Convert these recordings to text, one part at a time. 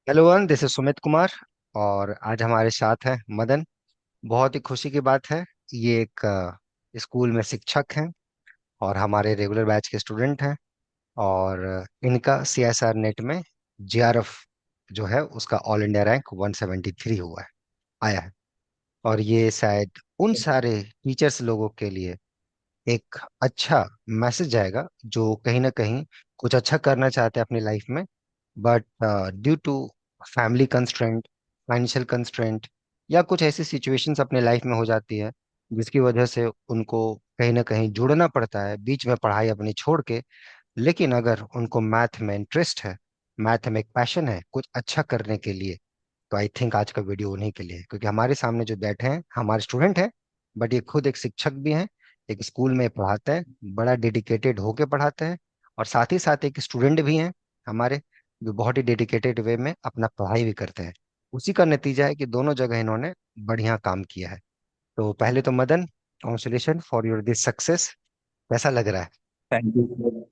Hello one, this is Sumit Kumar. और आज हमारे साथ हैं मदन। बहुत ही खुशी की बात है। ये एक स्कूल में शिक्षक हैं और हमारे रेगुलर बैच के स्टूडेंट हैं। और इनका सीएसआर नेट में जेआरएफ जो है उसका ऑल इंडिया रैंक 173 हुआ है, आया है। और ये शायद उन सारे टीचर्स लोगों के लिए एक अच्छा मैसेज जाएगा जो कहीं ना कहीं कुछ अच्छा करना चाहते हैं अपनी लाइफ में, but due to family constraint, financial constraint, या कुछ ऐसी सिचुएशंस अपने लाइफ में हो जाती है जिसकी वजह से उनको कहीं ना कहीं जुड़ना पड़ता है बीच में पढ़ाई अपनी छोड़ के। लेकिन अगर उनको मैथ में इंटरेस्ट है, मैथ में एक पैशन है कुछ अच्छा करने के लिए, तो आई थिंक आज का वीडियो उन्हीं के लिए है। क्योंकि हमारे सामने जो बैठे हैं हमारे स्टूडेंट हैं, बट ये खुद एक शिक्षक भी हैं, एक स्कूल में पढ़ाते हैं, बड़ा डेडिकेटेड होके पढ़ाते हैं। और साथ ही साथ एक स्टूडेंट भी हैं हमारे, जो बहुत ही डेडिकेटेड वे में अपना पढ़ाई भी करते हैं। उसी का नतीजा है कि दोनों जगह इन्होंने बढ़िया काम किया है। तो पहले तो Madan, congratulation for your this success. कैसा लग रहा है? Thank you sir.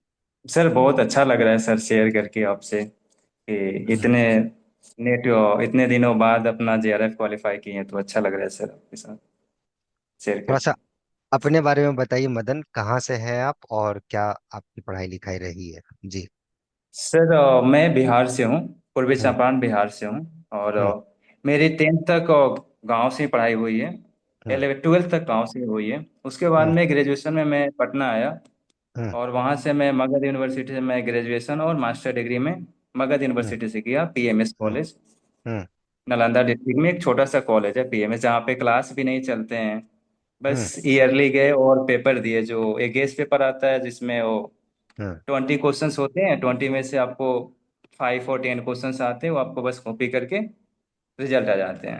सर, बहुत अच्छा लग रहा है सर शेयर करके आपसे कि हम्म। इतने दिनों बाद अपना जेआरएफ क्वालिफाई किए हैं, तो अच्छा लग रहा है सर आपके साथ शेयर थोड़ा करके। सा अपने बारे में बताइए मदन, कहाँ से हैं आप और क्या आपकी पढ़ाई लिखाई रही है? जी। सर, मैं बिहार से हूँ। पूर्वी हम्म। चंपारण बिहार से हूँ और हम्म। मेरी 10th तक गांव से ही पढ़ाई हुई है। हम्म। 12th तक गांव से ही हुई है। उसके बाद हम्म। में ग्रेजुएशन में मैं पटना आया हम्म। और वहाँ से मैं मगध यूनिवर्सिटी से मैं ग्रेजुएशन और मास्टर डिग्री में मगध हम्म। यूनिवर्सिटी से किया, पीएमएस हम्म। कॉलेज। हम्म। नालंदा डिस्ट्रिक्ट में एक छोटा सा कॉलेज है पीएमएस, जहाँ पे क्लास भी नहीं चलते हैं। हम्म। बस ईयरली गए और पेपर दिए, जो एक गेस्ट पेपर आता है जिसमें वो हम्म। 20 क्वेश्चंस होते हैं। 20 में से आपको 5 और 10 क्वेश्चंस आते हैं, वो आपको बस कॉपी करके रिजल्ट आ जाते हैं।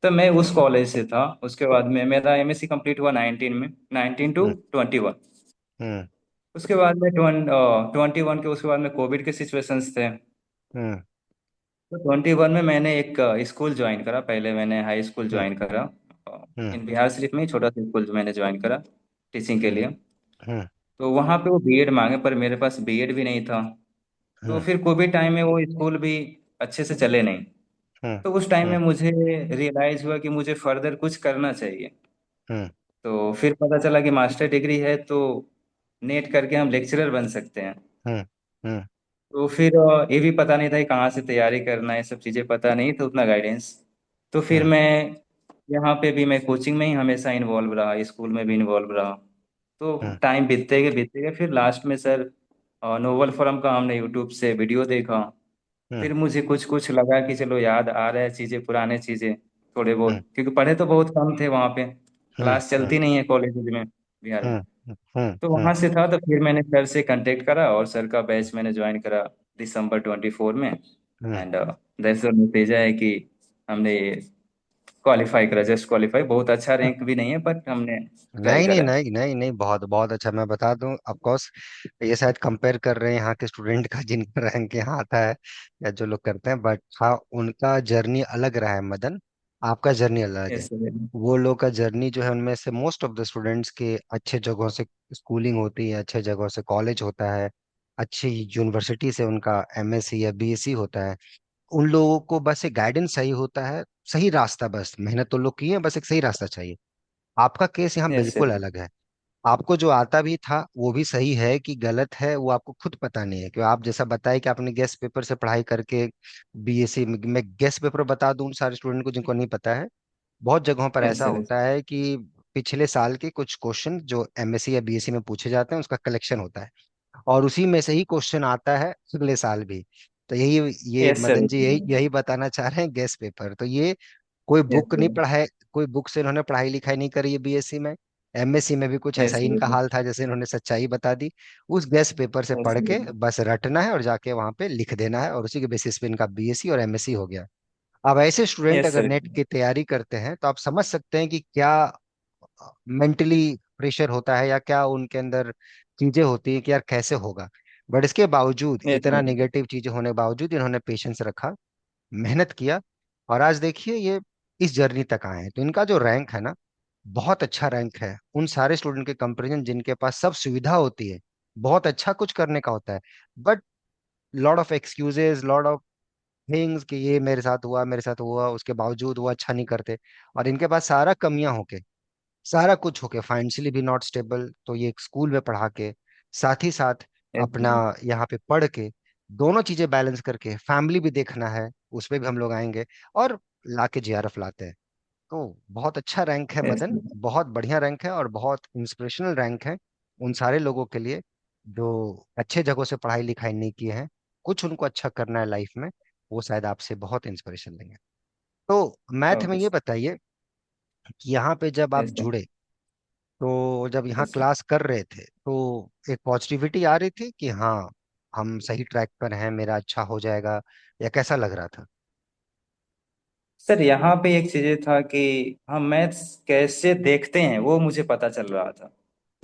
तो मैं उस कॉलेज से था। उसके बाद में मेरा एमएससी कंप्लीट हुआ 19 में, 19 to 21। हम्म। उसके बाद में 21 के उसके बाद में कोविड के सिचुएशंस थे। हम्म। तो 21 में मैंने एक स्कूल ज्वाइन करा। पहले मैंने हाई स्कूल हम्म। ज्वाइन करा। हम्म। इन बिहार शरीफ में ही छोटा सा स्कूल जो मैंने ज्वाइन करा टीचिंग के हम्म। लिए। हम्म। तो वहाँ पे वो बीएड मांगे, पर मेरे पास बीएड भी नहीं था। तो हम्म। फिर कोविड टाइम में वो स्कूल भी अच्छे से चले नहीं। हम्म। तो उस टाइम में हम्म। मुझे रियलाइज हुआ कि मुझे फर्दर कुछ करना चाहिए। हम्म। तो फिर पता चला कि मास्टर डिग्री है तो नेट करके हम लेक्चरर बन सकते हैं। हम्म। हम्म। तो फिर ये भी पता नहीं था कि कहाँ से तैयारी करना है, ये सब चीज़ें पता नहीं तो उतना गाइडेंस। तो फिर हम्म। मैं यहाँ पे भी मैं कोचिंग में ही हमेशा इन्वॉल्व रहा, स्कूल में भी इन्वॉल्व रहा। तो हम्म। टाइम बीतते गए फिर लास्ट में सर नोबल फोरम का हमने यूट्यूब से वीडियो देखा। हम्म। फिर मुझे कुछ कुछ लगा कि चलो याद आ रहा है चीज़ें, पुराने चीज़ें थोड़े हम्म। बहुत, क्योंकि पढ़े तो बहुत कम थे वहाँ पे। हम्म। क्लास चलती नहीं है कॉलेज में बिहार में। हम्म। हम्म। तो हम्म। वहाँ से था, तो फिर मैंने सर से कांटेक्ट करा और सर का बैच मैंने ज्वाइन करा December 24 में। हम्म। एंड दैट्स द नतीजा है कि हमने क्वालिफाई करा, जस्ट क्वालिफाई। बहुत अच्छा रैंक भी नहीं है, बट हमने ट्राई नहीं नहीं करा है। नहीं नहीं नहीं, बहुत बहुत अच्छा। मैं बता दूं, ऑफ कोर्स ये शायद कंपेयर कर रहे हैं यहाँ के स्टूडेंट का जिनका रैंक यहाँ आता है या जो लोग करते हैं, बट हाँ, उनका जर्नी अलग रहा है मदन। आपका जर्नी अलग है। Yes sir. वो लोग का जर्नी जो है, उनमें से मोस्ट ऑफ द स्टूडेंट्स के अच्छे जगहों से स्कूलिंग होती है, अच्छे जगहों से कॉलेज होता है, अच्छी यूनिवर्सिटी से उनका एमएससी या बीएससी होता है। उन लोगों को बस एक गाइडेंस चाहिए होता है, सही रास्ता। बस मेहनत तो लोग की है, बस एक सही रास्ता चाहिए। आपका केस यहाँ यस बिल्कुल सर। अलग है। आपको जो आता भी था वो भी सही है कि गलत है, वो आपको खुद पता नहीं है। क्योंकि आप जैसा बताए कि आपने गेस्ट पेपर से पढ़ाई करके बीएससी में गेस्ट पेपर बता दूं उन सारे स्टूडेंट को जिनको नहीं पता है। बहुत जगहों पर यस ऐसा सर। होता है कि पिछले साल के कुछ क्वेश्चन जो एमएससी या बीएससी में पूछे जाते हैं उसका कलेक्शन होता है, और उसी में से ही क्वेश्चन आता है अगले साल भी। तो यही, ये यस सर। मदन जी यही यही बताना चाह रहे हैं, गेस्ट पेपर तो ये कोई यस बुक नहीं सर। पढ़ा है, कोई बुक से इन्होंने पढ़ाई लिखाई नहीं करी है बीएससी में। एमएससी में भी कुछ ऐसा यस ही इनका सर। हाल था जैसे इन्होंने सच्चाई बता दी। उस गेस्ट पेपर से यस पढ़ के सर। बस रटना है और जाके वहां पे लिख देना है, और उसी के बेसिस पे इनका बीएससी और एमएससी हो गया। अब ऐसे स्टूडेंट यस अगर सर। नेट की तैयारी करते हैं तो आप समझ सकते हैं कि क्या मेंटली प्रेशर होता है या क्या उनके अंदर चीजें होती है कि यार कैसे होगा। बट इसके बावजूद, यस इतना सर। निगेटिव चीजें होने के बावजूद इन्होंने पेशेंस रखा, मेहनत किया, और आज देखिए ये इस जर्नी तक आए हैं। तो इनका जो रैंक है ना, बहुत अच्छा रैंक है उन सारे स्टूडेंट के कंपैरिजन जिनके पास सब सुविधा होती है, बहुत अच्छा कुछ करने का होता है, but lot of excuses, lot of things कि ये मेरे साथ हुआ, उसके बावजूद वो अच्छा नहीं करते। और इनके पास सारा कमियां होके, सारा कुछ होके, फाइनेंशियली भी नॉट स्टेबल, तो ये एक स्कूल में पढ़ा के, साथ ही साथ अपना ऐसे- यहाँ पे पढ़ के, दोनों चीजें बैलेंस करके, फैमिली भी देखना है, उसमें भी हम लोग आएंगे, और लाके जेआरएफ लाते हैं। तो बहुत अच्छा रैंक है मदन, ऐसे। बहुत बढ़िया रैंक है, और बहुत इंस्पिरेशनल रैंक है उन सारे लोगों के लिए जो अच्छे जगहों से पढ़ाई लिखाई नहीं किए हैं, कुछ उनको अच्छा करना है लाइफ में, वो शायद आपसे बहुत इंस्पिरेशन लेंगे। तो मैथ में ओके ये सर। बताइए कि यहाँ पे जब आप ऐसे। जुड़े, तो जब यहाँ ऐसे। क्लास कर रहे थे, तो एक पॉजिटिविटी आ रही थी कि हाँ, हम सही ट्रैक पर हैं, मेरा अच्छा हो जाएगा, या कैसा लग रहा था? सर यहाँ पे एक चीज था कि हम मैथ्स कैसे देखते हैं वो मुझे पता चल रहा था,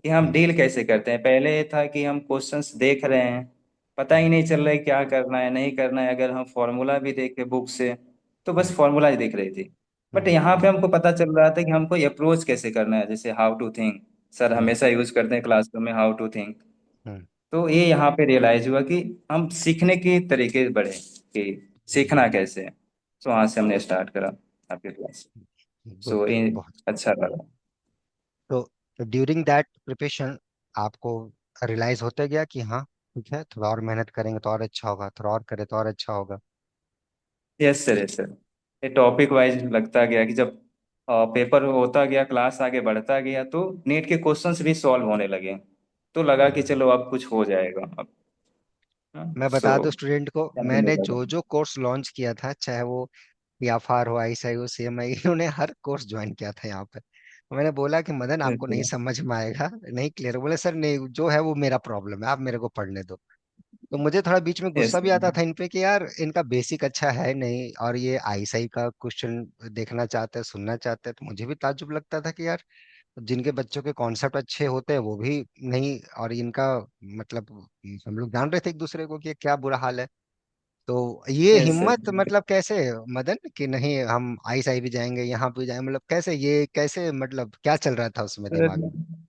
कि हम हम्म। डील कैसे करते हैं। पहले ये था कि हम क्वेश्चंस देख रहे हैं, पता ही हम्म। नहीं चल रहा है क्या करना है नहीं करना है। अगर हम फॉर्मूला भी देखे बुक से तो बस हम्म। फॉर्मूला ही दिख रही थी। बट हम्म। यहाँ पे हमको पता चल रहा था कि हमको अप्रोच कैसे करना है, जैसे हाउ टू थिंक। सर हम्म। हमेशा यूज करते हैं क्लासरूम में हाउ टू थिंक। हम्म। तो ये यहाँ पे रियलाइज हुआ कि हम सीखने के तरीके बढ़े, कि सीखना कैसे है। तो वहाँ से हमने स्टार्ट करा आपके क्लास। So good. ये बहुत। अच्छा लगा। तो ड्यूरिंग दैट प्रिपरेशन आपको रियलाइज होते गया कि हाँ, ठीक है, थोड़ा और मेहनत करेंगे तो और अच्छा होगा, थोड़ा और करें तो और अच्छा होगा? Yes sir, yes sir. ये टॉपिक वाइज लगता गया कि जब पेपर होता गया, क्लास आगे बढ़ता गया, तो नीट के क्वेश्चंस भी सॉल्व होने लगे। तो लगा कि हम्म। चलो अब कुछ हो जाएगा अब। मैं सो बता दूं स्टूडेंट को, करने मैंने लगा। जो जो कोर्स लॉन्च किया था, चाहे वो पीएफआर हो, आईएसआई हो, सीएमआई, इन्होंने हर कोर्स ज्वाइन किया था यहाँ पे। मैंने बोला कि मदन, आपको नहीं समझ में आएगा, नहीं क्लियर, बोले सर नहीं, जो है वो मेरा प्रॉब्लम है, आप मेरे को पढ़ने दो। तो मुझे थोड़ा बीच में यस गुस्सा भी आता था इन पे कि यार, इनका बेसिक अच्छा है नहीं, और ये आईएसआई का क्वेश्चन देखना चाहते हैं, सुनना चाहते हैं, तो मुझे भी ताज्जुब लगता था कि यार, जिनके बच्चों के कॉन्सेप्ट अच्छे होते हैं वो भी नहीं, और इनका मतलब, हम लोग जान रहे थे एक दूसरे को कि ये क्या बुरा हाल है। तो ये यस सर। हिम्मत मतलब कैसे, मदन, कि नहीं हम आईएसआई भी जाएंगे, यहाँ भी जाएंगे, मतलब कैसे, ये कैसे, मतलब क्या चल रहा था उसमें दिमाग में?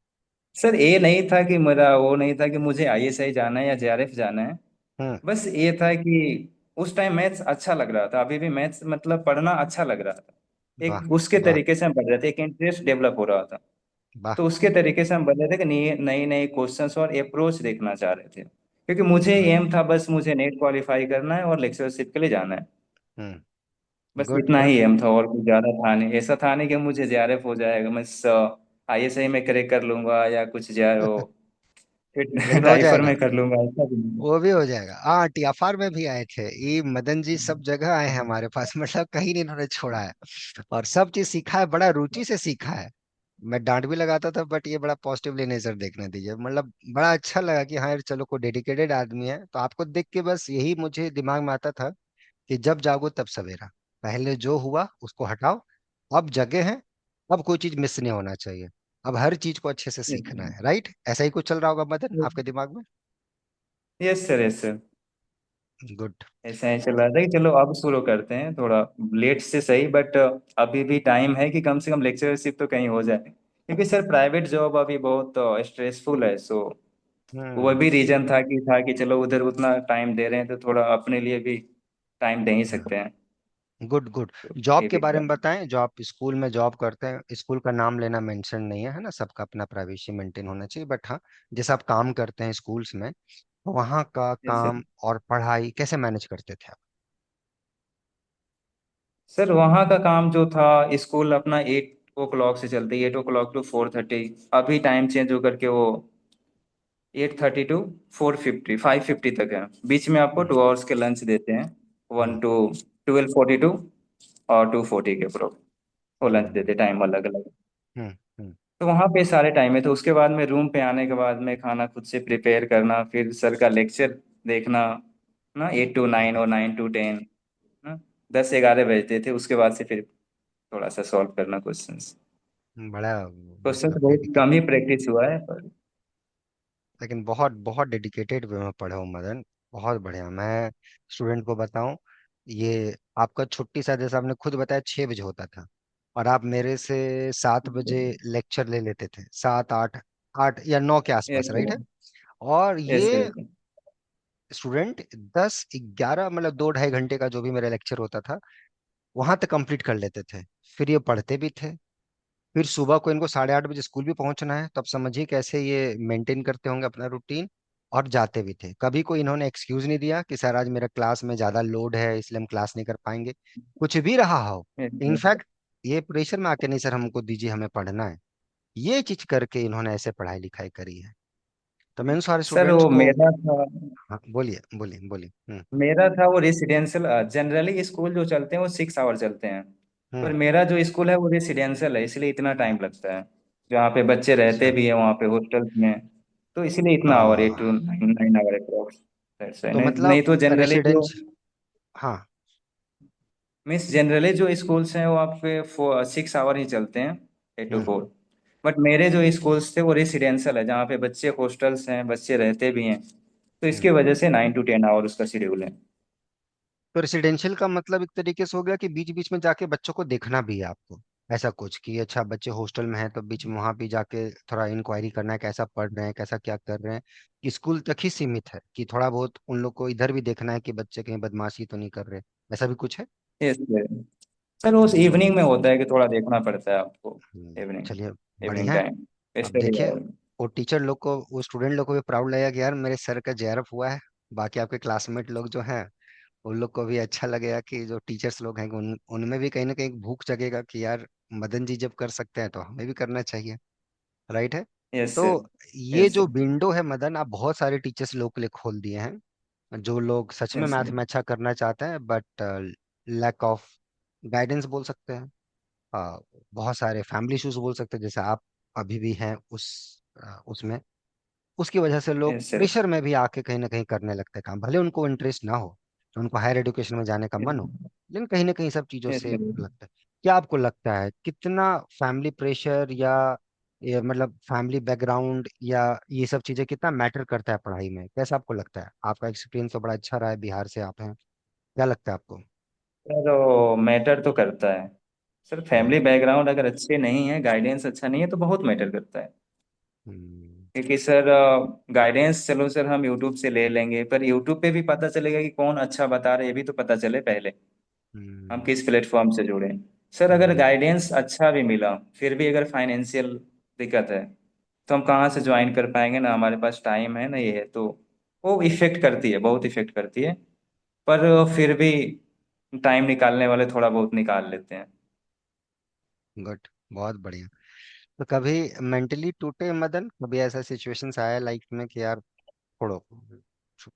सर ये नहीं था कि मेरा वो नहीं था कि मुझे आईएसआई जाना है या जेआरएफ जाना है। हम्म। बस ये था कि उस टाइम मैथ्स अच्छा लग रहा था, अभी भी मैथ्स मतलब पढ़ना अच्छा लग रहा था। वाह। एक उसके वाह। तरीके से हम पढ़ रहे थे, एक इंटरेस्ट डेवलप हो रहा था। वाह। तो उसके तरीके से हम पढ़ रहे थे कि नई नई नई क्वेश्चंस और अप्रोच देखना चाह रहे थे, क्योंकि मुझे एम था बस मुझे नेट क्वालिफाई करना है और लेक्चरशिप के लिए जाना है। हम्म। बस गुड। इतना गुड। ही एम था, और कुछ ज्यादा था नहीं। ऐसा था नहीं कि मुझे जेआरएफ हो जाएगा, मैं आईएसआई में क्रैक कर लूंगा या कुछ जा वो फिर लेकिन हो टाइफर जाएगा, में कर लूंगा, ऐसा भी नहीं। वो भी हो जाएगा। हाँ, टीएफआर में भी आए थे ये मदन जी, सब जगह आए हैं हमारे पास, मतलब कहीं नहीं इन्होंने छोड़ा है, और सब चीज सीखा है, बड़ा रुचि से सीखा है। मैं डांट भी लगाता था, बट ये बड़ा पॉजिटिवली नेचर देखने दीजिए, मतलब बड़ा अच्छा लगा कि हाँ यार, चलो कोई डेडिकेटेड आदमी है। तो आपको देख के बस यही मुझे दिमाग में आता था कि जब जागो तब सवेरा, पहले जो हुआ उसको हटाओ, अब जगह है, अब कोई चीज मिस नहीं होना चाहिए, अब हर चीज को अच्छे से सीखना है, राइट? ऐसा ही कुछ चल रहा होगा मदन आपके दिमाग में? Yes sir, yes sir. Good. ऐसा ही चल रहा था कि चलो अब शुरू करते हैं, थोड़ा लेट से सही, बट अभी भी टाइम है कि कम से कम लेक्चरशिप तो कहीं हो जाए। क्योंकि सर प्राइवेट जॉब अभी बहुत स्ट्रेसफुल है। सो वो हम्म। भी रीजन था कि चलो उधर उतना टाइम दे रहे हैं तो थोड़ा अपने लिए भी टाइम दे ही सकते हैं। गुड। गुड। तो जॉब ये के भी बारे था। में बताएं, जो आप स्कूल में जॉब करते हैं, स्कूल का नाम लेना मेंशन नहीं है, है ना, सबका अपना प्राइवेसी मेंटेन होना चाहिए, बट हाँ, जैसे आप काम करते हैं स्कूल्स में, तो वहाँ का यस सर। काम और पढ़ाई कैसे मैनेज करते थे आप? सर वहाँ का काम जो था, स्कूल अपना 8 o'clock से चलती है, 8 o'clock to 4:30। अभी टाइम चेंज होकर के वो 8:30 to 4:50, 5:50 तक है। बीच में आपको हम्म। 2 hours के लंच देते हैं, हम्म। 1 to 12:42 और 2:40 के प्रो वो लंच हम्म। देते, टाइम अलग अलग। हम्म। हम्म। तो वहाँ पे सारे टाइम है। तो उसके बाद में रूम पे आने के बाद में खाना खुद से प्रिपेयर करना, फिर सर का लेक्चर देखना ना, 8 to 9 और 9 to 10 ना, 10-11 बजते थे। उसके बाद से फिर थोड़ा सा सॉल्व करना क्वेश्चंस। बड़ा क्वेश्चंस मतलब बहुत कम ही डेडिकेटेड, प्रैक्टिस हुआ है पर। लेकिन बहुत बहुत डेडिकेटेड वे में पढ़े हो मदन, बहुत बढ़िया। मैं स्टूडेंट को बताऊं, ये आपका छुट्टी शायद, जैसे आपने खुद बताया, 6 बजे होता था, और आप मेरे से 7 बजे लेक्चर ले लेते थे, 7, 8, 8 या 9 के आसपास, यस राइट सर, है? और यस ये सर। स्टूडेंट 10 11 मतलब 2 ढाई घंटे का जो भी मेरा लेक्चर होता था वहां तक कंप्लीट कर लेते थे। फिर ये पढ़ते भी थे। फिर सुबह को इनको 8:30 बजे स्कूल भी पहुंचना है, तो अब समझिए कैसे ये मेंटेन करते होंगे अपना रूटीन। और जाते भी थे। कभी कोई इन्होंने एक्सक्यूज नहीं दिया कि सर आज मेरा क्लास में ज्यादा लोड है इसलिए हम क्लास नहीं कर पाएंगे। कुछ भी रहा हो, इनफैक्ट ये प्रेशर में आके नहीं सर हमको दीजिए हमें पढ़ना है, ये चीज करके इन्होंने ऐसे पढ़ाई लिखाई करी है। तो मैं उन सारे सर स्टूडेंट्स वो को। मेरा था हाँ बोलिए बोलिए बोलिए। मेरा था वो रेसिडेंशियल। जनरली स्कूल जो चलते हैं वो 6 आवर चलते हैं। पर हम्म। मेरा जो स्कूल है वो रेसिडेंशियल है, इसलिए इतना टाइम लगता है। जहाँ पे बच्चे रहते अच्छा। भी हैं वहाँ पे हॉस्टल्स में, तो इसलिए इतना hour, eight ah, to nine, 9 hour approx. तो नहीं नहीं मतलब तो जनरली जो रेसिडेंस। हाँ। मीन्स जनरली जो स्कूल्स हैं वो आपके 6 आवर ही चलते हैं, 8 to 4। बट मेरे जो स्कूल्स थे वो रेसिडेंशियल है, जहाँ पे बच्चे हॉस्टल्स हैं, बच्चे रहते भी हैं, तो इसकी हम्म। वजह से 9 to 10 आवर उसका शेड्यूल है। तो रेसिडेंशियल का मतलब एक तरीके से हो गया कि बीच बीच में जाके बच्चों को देखना भी है आपको, ऐसा कुछ कि अच्छा बच्चे हॉस्टल में हैं तो बीच में वहां भी जाके थोड़ा इंक्वायरी करना है कैसा पढ़ रहे हैं कैसा क्या कर रहे हैं, कि स्कूल तक ही सीमित है कि थोड़ा बहुत उन लोग को इधर भी देखना है कि बच्चे कहीं बदमाशी तो नहीं कर रहे, ऐसा भी कुछ है? यस सर, उस इवनिंग में होता है कि थोड़ा देखना पड़ता है आपको। इवनिंग चलिए इवनिंग बढ़िया है। टाइम अब स्टडी देखिए आवर में। वो टीचर लोग को वो स्टूडेंट लोग को भी प्राउड लगेगा कि यार मेरे सर का जेआरएफ हुआ है। बाकी आपके क्लासमेट लोग जो हैं उन लोग को भी अच्छा लगेगा कि जो टीचर्स लोग हैं उनमें भी कहीं ना कहीं भूख जगेगा कि यार मदन जी जब कर सकते हैं तो हमें भी करना चाहिए। राइट है। यस तो सर। ये यस जो सर। विंडो है मदन आप बहुत सारे टीचर्स लोग के लिए खोल दिए हैं, जो लोग सच में यस मैथ सर। में अच्छा करना चाहते हैं बट लैक ऑफ गाइडेंस बोल सकते हैं। अ, बहुत सारे फैमिली इश्यूज बोल सकते हैं जैसे आप अभी भी हैं उसमें, उसकी वजह से लोग यस सर। प्रेशर में भी आके कहीं ना कहीं करने लगते हैं काम, भले उनको इंटरेस्ट ना हो, उनको हायर एजुकेशन में जाने का मन हो, लेकिन कहीं ना कहीं सब चीजों यस से सर। लगता है। क्या आपको लगता है कितना फैमिली प्रेशर या ये मतलब फैमिली बैकग्राउंड या ये सब चीजें कितना मैटर करता है पढ़ाई में, कैसा आपको लगता है? आपका एक्सपीरियंस तो बड़ा अच्छा रहा है, बिहार से आप हैं, क्या लगता है आपको? सर वो मैटर तो करता है। सर हम्म। फैमिली बैकग्राउंड अगर अच्छे नहीं है, गाइडेंस अच्छा नहीं है, तो बहुत मैटर करता है। हम्म। क्योंकि सर गाइडेंस चलो सर हम यूट्यूब से ले लेंगे, पर यूट्यूब पे भी पता चलेगा कि कौन अच्छा बता रहे, ये भी तो पता चले पहले हम हम्म। किस प्लेटफॉर्म से जुड़े। सर अगर हम्म। गाइडेंस अच्छा भी मिला, फिर भी अगर फाइनेंशियल दिक्कत है, तो हम कहाँ से ज्वाइन कर पाएंगे? ना हमारे पास टाइम है ना ये है, तो वो इफेक्ट करती है, बहुत इफेक्ट करती है। पर फिर भी टाइम निकालने वाले थोड़ा बहुत निकाल लेते हैं। गुड। बहुत बढ़िया। तो कभी मेंटली टूटे मदन, कभी ऐसा सिचुएशंस आया लाइफ में कि यार छोड़ो,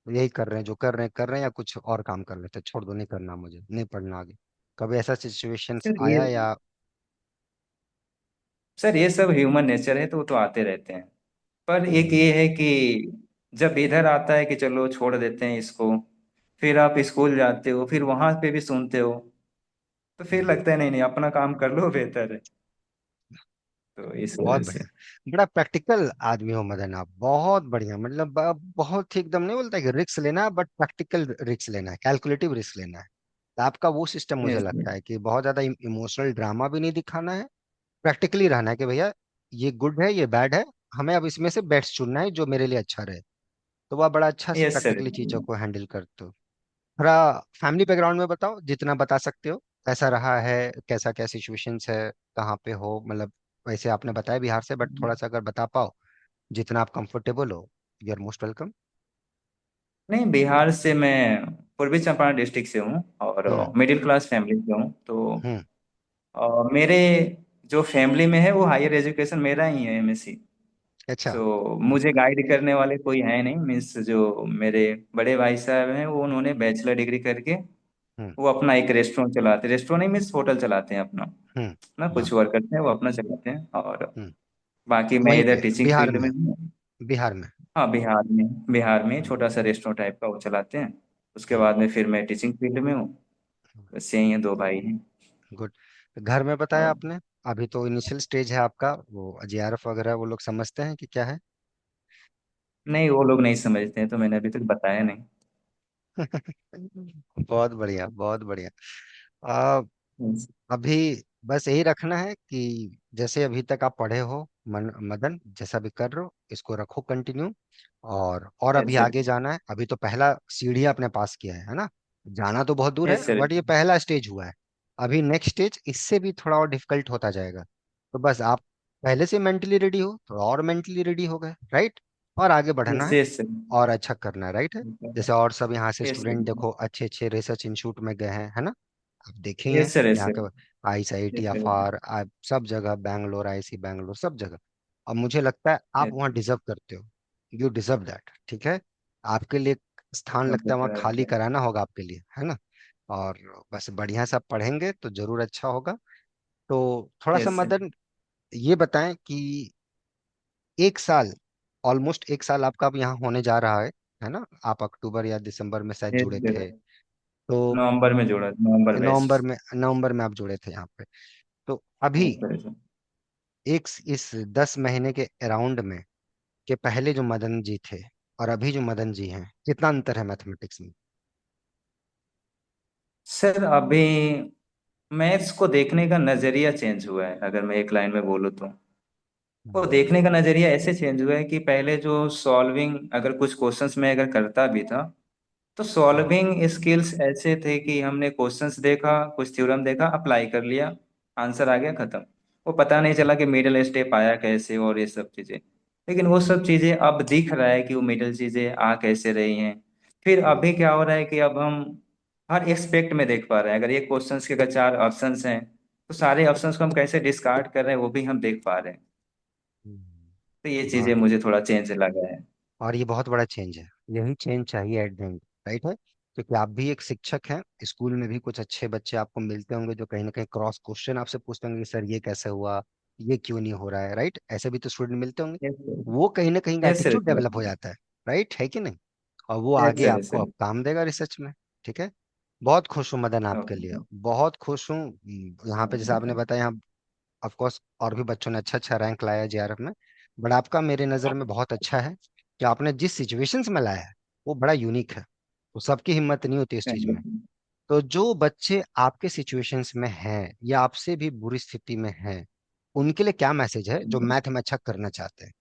यही कर रहे हैं जो कर रहे हैं या कुछ और काम कर लेते हैं, छोड़ दो नहीं करना मुझे नहीं पढ़ना आगे, कभी ऐसा सिचुएशंस सर ये आया या? सर ये सब ह्यूमन नेचर है, तो वो तो आते रहते हैं। पर एक हम्म। ये है कि जब इधर आता है कि चलो छोड़ देते हैं इसको, फिर आप स्कूल जाते हो, फिर वहां पे भी सुनते हो, तो फिर हम्म। लगता है नहीं नहीं अपना काम कर लो, बेहतर है। तो इस बहुत वजह से। बढ़िया। बड़ा प्रैक्टिकल आदमी हो मदन आप, बहुत बढ़िया, मतलब बहुत ही एकदम नहीं बोलता कि रिस्क लेना है बट प्रैक्टिकल रिस्क लेना है, कैलकुलेटिव रिस्क लेना है। तो आपका वो सिस्टम मुझे यस लगता है कि बहुत ज्यादा इमोशनल ड्रामा भी नहीं दिखाना है, प्रैक्टिकली रहना है कि भैया ये गुड है ये बैड है, हमें अब इसमें से बेस्ट चुनना है जो मेरे लिए अच्छा रहे। तो वह बड़ा अच्छा से यस सर। प्रैक्टिकली चीजों को हैंडल करते हो। थोड़ा फैमिली बैकग्राउंड में बताओ जितना बता सकते हो, कैसा रहा है, कैसा क्या सिचुएशंस है, कहाँ पे हो मतलब। वैसे आपने बताया बिहार से बट थोड़ा सा अगर बता पाओ जितना आप कंफर्टेबल हो, यू आर मोस्ट वेलकम। नहीं, बिहार से मैं पूर्वी चंपारण डिस्ट्रिक्ट से हूँ, हम्म। और मिडिल क्लास फैमिली से हूँ। तो हम्म। मेरे जो फैमिली में है वो हायर एजुकेशन मेरा ही है, एमएससी। अच्छा। सो हम्म। मुझे गाइड करने वाले कोई है नहीं। मीन्स जो मेरे बड़े भाई साहब हैं वो उन्होंने बैचलर डिग्री करके हम्म। वो अपना एक रेस्टोरेंट चलाते, रेस्टोरेंट नहीं मीन्स होटल चलाते हैं अपना, हम्म। ना हाँ। कुछ वर्क करते हैं वो अपना चलाते हैं। और हम्म। बाकी मैं वहीं इधर पे टीचिंग बिहार फील्ड में में? हूँ। बिहार में। हाँ बिहार में हम्म। छोटा सा रेस्टोरेंट टाइप का वो चलाते हैं। उसके हम्म। बाद में फिर मैं टीचिंग फील्ड में हूँ। बस यही है, 2 भाई हैं। गुड। घर में बताया और आपने, अभी तो इनिशियल स्टेज है आपका, वो जेआरएफ वगैरह वो लोग समझते हैं कि क्या है? नहीं, वो लोग नहीं समझते हैं, तो मैंने अभी तक बताया नहीं। बहुत बढ़िया बहुत बढ़िया। आ, Yes. अभी बस यही रखना है कि जैसे अभी तक आप पढ़े हो, मदन जैसा भी कर रहे हो इसको रखो कंटिन्यू। और अभी यस सर। आगे जाना है। अभी तो पहला सीढ़ी आपने पास किया है ना। जाना तो बहुत दूर है यस सर। बट ये पहला स्टेज हुआ है। अभी नेक्स्ट स्टेज इससे भी थोड़ा और डिफिकल्ट होता जाएगा। तो बस आप पहले से मेंटली रेडी हो, थोड़ा और मेंटली रेडी हो गए, राइट। और आगे बढ़ना यस है यस सर। और अच्छा करना है, राइट है। जैसे और सब यहाँ से यस स्टूडेंट सर। देखो अच्छे अच्छे रिसर्च इंस्टीट्यूट में गए हैं, है ना। आप देखे ही हैं यस सर। यस यहाँ सर। का आईस I T yes F sir. आर सब जगह, बैंगलोर आईसी बैंगलोर सब जगह। अब मुझे लगता है आप यस वहाँ डिजर्व करते हो। यू डिजर्व दैट, ठीक है। आपके लिए स्थान ओके लगता है वहाँ सर। खाली ओके। कराना होगा आपके लिए, है ना। और बस बढ़िया से आप पढ़ेंगे तो जरूर अच्छा होगा। तो थोड़ा सा यस सर। मदन ये बताएं कि एक साल, ऑलमोस्ट एक साल आपका अब यहाँ होने जा रहा है ना। आप अक्टूबर या दिसंबर में शायद यस जुड़े सर। थे। तो नवंबर में जोड़ा, नवंबर बैच। नवंबर में आप जुड़े थे यहाँ पे। तो अभी यस सर। Yes sir. इस 10 महीने के अराउंड में के पहले जो मदन जी थे और अभी जो मदन जी हैं, कितना अंतर है मैथमेटिक्स में। सर, अभी मैथ्स को देखने का नजरिया चेंज हुआ है, अगर मैं एक लाइन में बोलूँ तो। वो हम्म। देखने का नजरिया ऐसे चेंज हुआ है कि पहले जो सॉल्विंग, अगर कुछ क्वेश्चंस में अगर करता भी था, तो हम्म। सॉल्विंग स्किल्स ऐसे थे कि हमने क्वेश्चंस देखा, कुछ थ्योरम देखा, अप्लाई कर लिया, आंसर आ गया, खत्म। वो पता नहीं चला कि मिडिल स्टेप आया कैसे और ये सब चीजें। लेकिन वो सब चीजें अब दिख रहा है कि वो मिडिल चीजें आ कैसे रही हैं। फिर हम्म। अभी क्या हो रहा है कि अब हम हर एस्पेक्ट में देख पा रहे हैं। अगर ये क्वेश्चंस के अगर 4 ऑप्शंस हैं, तो सारे ऑप्शंस को हम कैसे डिस्कार्ड कर रहे हैं वो भी हम देख पा रहे हैं। तो ये चीजें वाह। मुझे थोड़ा चेंज लगा है। और ये बहुत बड़ा चेंज है। यही चेंज चाहिए एट द एंड, राइट है। क्योंकि आप भी एक शिक्षक हैं, स्कूल में भी कुछ अच्छे बच्चे आपको मिलते होंगे जो कहीं ना कहीं क्रॉस क्वेश्चन आपसे पूछते होंगे कि सर ये कैसे हुआ, ये क्यों नहीं हो रहा है, राइट। ऐसे भी तो स्टूडेंट मिलते होंगे। Yes sir. वो कहीं ना कहीं यस सर। एटीट्यूड डेवलप हो जाता है, राइट है कि नहीं। और वो यस आगे सर। यस आपको सर। अब काम देगा रिसर्च में, ठीक है। बहुत खुश हूँ मदन आपके लिए, ओके। बहुत खुश हूँ। यहाँ पे जैसे आपने बताया, यहाँ ऑफ कोर्स और भी बच्चों ने अच्छा अच्छा रैंक लाया जेआरएफ में। बट आपका मेरे नज़र में बहुत अच्छा है कि आपने जिस सिचुएशंस में लाया है वो बड़ा यूनिक है। तो सबकी हिम्मत नहीं होती इस चीज थैंक में। यू। तो जो बच्चे आपके सिचुएशंस में हैं या आपसे भी बुरी स्थिति में हैं, उनके लिए क्या मैसेज है जो मैथ में अच्छा करना चाहते हैं।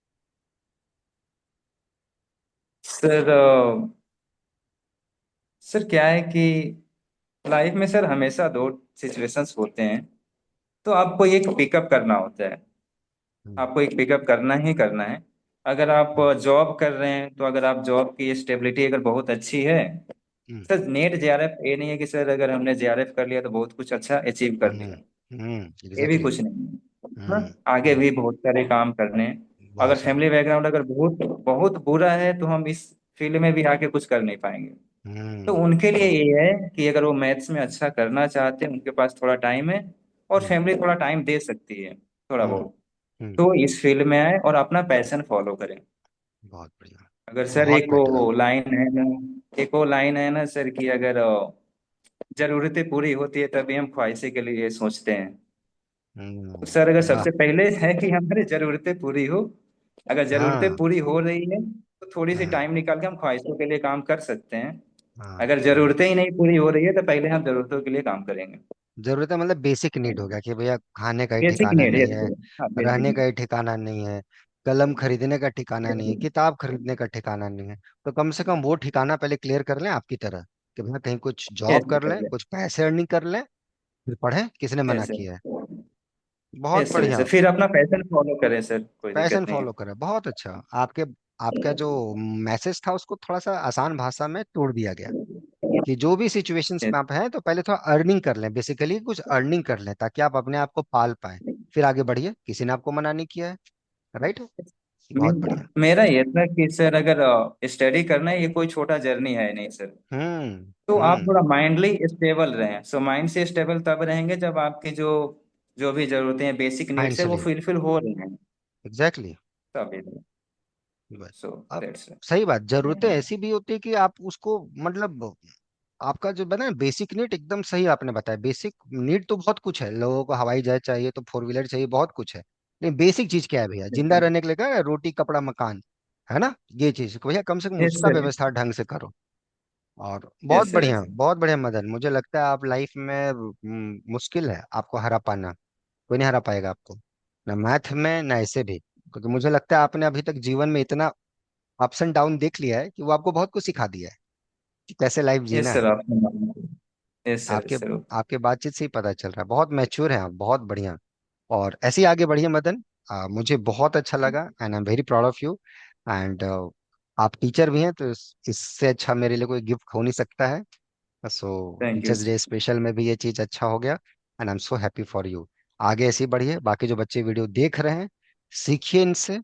सर, सर क्या है कि लाइफ में सर हमेशा दो सिचुएशंस होते हैं। तो आपको एक पिकअप करना होता है। हम्म। आपको एक पिकअप करना ही करना है। अगर आप हम्म। जॉब कर रहे हैं, तो अगर आप जॉब की स्टेबिलिटी अगर बहुत अच्छी है, हम्म। सर नेट जेआरएफ ये नहीं है कि सर अगर हमने जेआरएफ कर लिया तो बहुत कुछ अच्छा अचीव कर हम्म। लिया। ये भी एग्जैक्टली। कुछ नहीं है। हम्म। हाँ, आगे हम्म। भी बहुत सारे काम करने हैं। बहुत अगर सारे। फैमिली बैकग्राउंड अगर बहुत बहुत बुरा है, तो हम इस फील्ड में भी आके कुछ कर नहीं पाएंगे। तो हम्म। उनके लिए ये है कि अगर वो मैथ्स में अच्छा करना चाहते हैं, उनके पास थोड़ा टाइम है और हम्म। फैमिली थोड़ा टाइम दे सकती है, थोड़ा हम्म। बहुत, हम्म। तो इस फील्ड में आए और अपना पैशन फॉलो करें। बहुत बढ़िया। अगर सर बहुत एक बेटर। वो लाइन है ना, एक वो लाइन है ना सर, कि अगर जरूरतें पूरी होती है तभी हम ख्वाहिशें के लिए सोचते हैं। तो सर अगर वाह। सबसे पहले है कि हमारी जरूरतें पूरी हो। अगर जरूरतें हाँ। पूरी हो रही है, तो थोड़ी सी हाँ। टाइम निकाल के हम ख्वाहिशों के लिए काम कर सकते हैं। हाँ। अगर हाँ। जरूरतें ही नहीं पूरी हो रही है, तो पहले हम जरूरतों के लिए काम करेंगे। जरूरत है मतलब बेसिक नीड हो गया कि भैया खाने का ही बेसिक ठिकाना नीड है नहीं है, सर। हाँ, बेसिक रहने का नीड। ही ठिकाना नहीं है, कलम खरीदने का ठिकाना नहीं है, किताब खरीदने का ठिकाना नहीं है। तो कम से कम वो ठिकाना पहले क्लियर कर लें आपकी तरह, कि भैया कहीं कुछ जॉब यस कर लें, सर। कुछ पैसे अर्निंग कर लें, फिर पढ़ें, किसने मना यस सर। किया है। बहुत यस सर। यस बढ़िया। सर, फिर अपना पैशन फॉलो करें सर, कोई पैशन दिक्कत नहीं है। फॉलो करें, बहुत अच्छा। आपके आपका जो मैसेज था उसको थोड़ा सा आसान भाषा में तोड़ दिया गया कि जो भी सिचुएशंस यस। में आप हैं तो पहले थोड़ा अर्निंग कर लें, बेसिकली कुछ अर्निंग कर लें ताकि आप अपने आप को पाल पाएं, फिर आगे बढ़िए, किसी ने आपको मना नहीं किया है, राइट। बहुत बढ़िया। मेरा ये था कि सर अगर स्टडी करना है, ये कोई छोटा जर्नी है नहीं सर। हम्म। तो आप हम्म। थोड़ा माइंडली स्टेबल रहें। सो माइंड से स्टेबल तब रहेंगे जब आपकी जो जो भी जरूरतें हैं, बेसिक नीड्स है, वो फाइनेंशियली। फुलफिल हो रही हैं। एग्जैक्टली। तभी। बस। सो अब दैट्स। सही बात, जरूरतें ऐसी भी होती है कि आप उसको मतलब आपका जो बना बेसिक नीड एकदम सही आपने बताया। बेसिक नीड तो बहुत कुछ है, लोगों को हवाई जहाज चाहिए तो फोर व्हीलर चाहिए, बहुत कुछ है। लेकिन बेसिक चीज क्या है भैया, जिंदा रहने के लिए क्या है, रोटी कपड़ा मकान, है ना। ये चीज भैया कम से कम यस उसका सर। व्यवस्था ढंग से करो। और बहुत यस सर। बढ़िया, बहुत बढ़िया मदन, मुझे लगता है आप लाइफ में मुश्किल है आपको हरा पाना। कोई नहीं हरा पाएगा आपको, ना मैथ में ना ऐसे भी, क्योंकि मुझे लगता है आपने अभी तक जीवन में इतना अप्स एंड डाउन देख लिया है कि वो आपको बहुत कुछ सिखा दिया है कि कैसे लाइफ जीना यस है। सर, आपने, यस सर, आपके यस सर। आपके बातचीत से ही पता चल रहा है, बहुत मैच्योर हैं आप, बहुत बढ़िया। और ऐसे ही आगे बढ़िए मदन। मुझे बहुत अच्छा लगा and I am very proud of you. And आप टीचर भी हैं, तो इससे अच्छा मेरे लिए कोई गिफ्ट हो नहीं सकता है। So thank you teachers day sir. Special में भी ये चीज़ अच्छा हो गया, and I am so happy for you. आगे ऐसे ही बढ़िए, बाकी जो बच्चे वीडियो देख रहे हैं सीखिए इनसे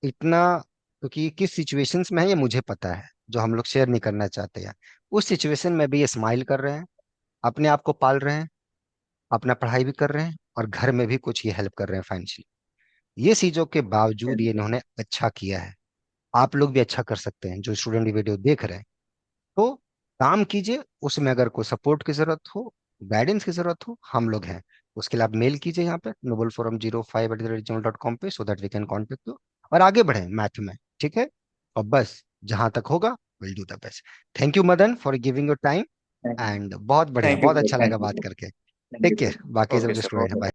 इतना, क्योंकि किस सिचुएशंस में है ये मुझे पता है, जो हम लोग शेयर नहीं करना चाहते हैं। उस सिचुएशन में भी ये स्माइल कर रहे हैं, अपने आप को पाल रहे हैं, अपना पढ़ाई भी कर रहे हैं, और घर में भी कुछ ये हेल्प कर रहे हैं फाइनेंशियली। ये चीजों के बावजूद ये इन्होंने अच्छा किया है। आप लोग भी अच्छा कर सकते हैं जो स्टूडेंट ये वीडियो देख रहे हैं। तो काम कीजिए, उसमें अगर कोई सपोर्ट की जरूरत हो, गाइडेंस की जरूरत हो, हम लोग हैं। उसके लिए आप मेल कीजिए यहाँ पे nobleforum05@gmail.com पे, so that we can contact you, और आगे बढ़े मैथ में। ठीक है, और बस जहां तक होगा will do the best. Thank you Madan for giving your time, and बहुत बढ़िया, थैंक यू बहुत सर, अच्छा लगा थैंक यू बात सर, करके। Thank take you care, sir. बाकी सब ओके जो सर, स्टूडेंट है, ओके। बाय।